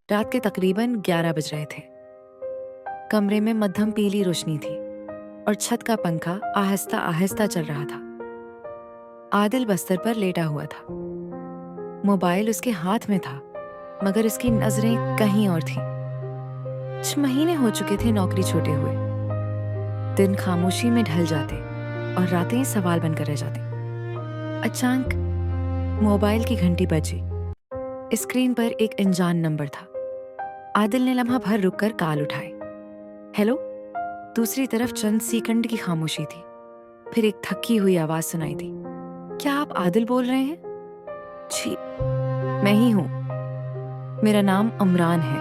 रात के तकरीबन 11 बज रहे थे। कमरे में मध्यम पीली रोशनी थी और छत का पंखा आहिस्ता आहिस्ता चल रहा था। आदिल बस्तर पर लेटा हुआ था। मोबाइल उसके हाथ में था, मगर उसकी नजरें कहीं और थीं। 6 महीने हो चुके थे नौकरी छोड़े हुए। दिन खामोशी में ढल जाते और रातें सवाल बनकर रह जाती। अचानक मोबाइल की घंटी बजी। स्क्रीन पर एक अनजान नंबर था। आदिल ने लम्हा भर रुककर कॉल उठाई। हेलो। दूसरी तरफ चंद सेकंड की खामोशी थी। फिर एक थकी हुई आवाज सुनाई दी। क्या आप आदिल बोल रहे हैं? जी, मैं ही हूं। मेरा नाम अमरान है।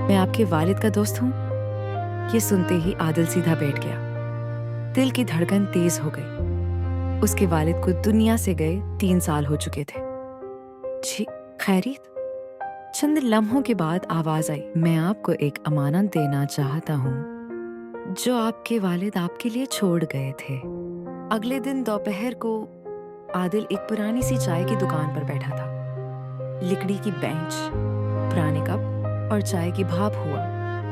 मैं आपके वालिद का दोस्त हूं। ये सुनते ही आदिल सीधा बैठ गया। दिल की धड़कन तेज हो गई। उसके वालिद को दुनिया से गए 3 साल हो चुके थे। जी, खैरियत? चंद लम्हों के बाद आवाज आई। मैं आपको एक अमानत देना चाहता हूँ, जो आपके वालिद आपके लिए छोड़ गए थे। अगले दिन दोपहर को आदिल एक पुरानी सी चाय की दुकान पर बैठा था। लकड़ी की बेंच, पुराने कप और चाय की भाप हुआ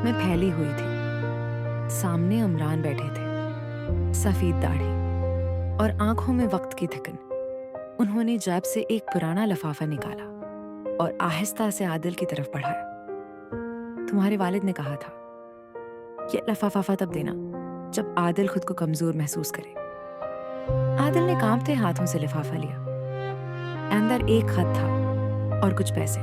में फैली हुई थी। सामने अमरान बैठे थे, सफेद दाढ़ी और आंखों में वक्त की थकन। उन्होंने जेब से एक पुराना लिफाफा निकाला और आहिस्ता से आदिल की तरफ बढ़ाया। तुम्हारे वालिद ने कहा था, ये लिफाफा तब देना जब आदिल खुद को कमजोर महसूस करे। आदिल ने कांपते हाथों से लिफाफा लिया। अंदर एक खत था और कुछ पैसे।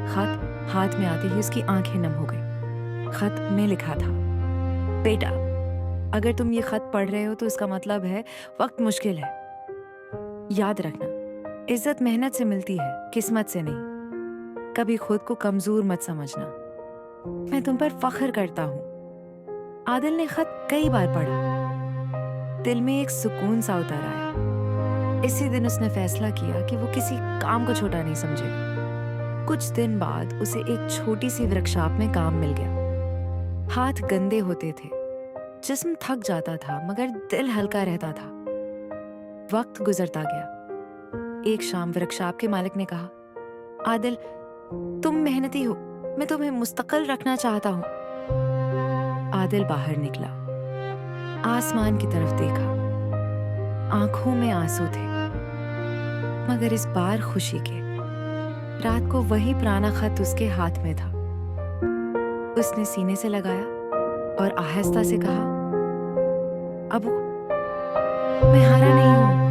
खत हाथ में आते ही उसकी आंखें नम हो गई। खत में लिखा था, बेटा, अगर तुम ये खत पढ़ रहे हो तो इसका मतलब है वक्त मुश्किल है। याद रखना, इज्जत मेहनत से मिलती है, किस्मत से नहीं। कभी खुद को कमजोर मत समझना। मैं तुम पर फख्र करता हूं। आदिल ने खत कई बार पढ़ा। दिल में एक सुकून सा उतर आया। इसी दिन उसने फैसला किया कि वो किसी काम को छोटा नहीं समझेगा। कुछ दिन बाद उसे एक छोटी सी वर्कशॉप में काम मिल गया। हाथ गंदे होते थे, जिस्म थक जाता था, मगर दिल हल्का रहता था। वक्त गुजरता गया। एक शाम वर्कशॉप के मालिक ने कहा, आदिल, तुम मेहनती हो, मैं तुम्हें मुस्तकिल रखना चाहता हूँ। आदिल बाहर निकला, आसमान की तरफ देखा। आंखों में आंसू थे, मगर इस बार खुशी के। रात को वही पुराना खत उसके हाथ में था। उसने सीने से लगाया और आहिस्ता से कहा, अबू, मैं हारा नहीं हूं।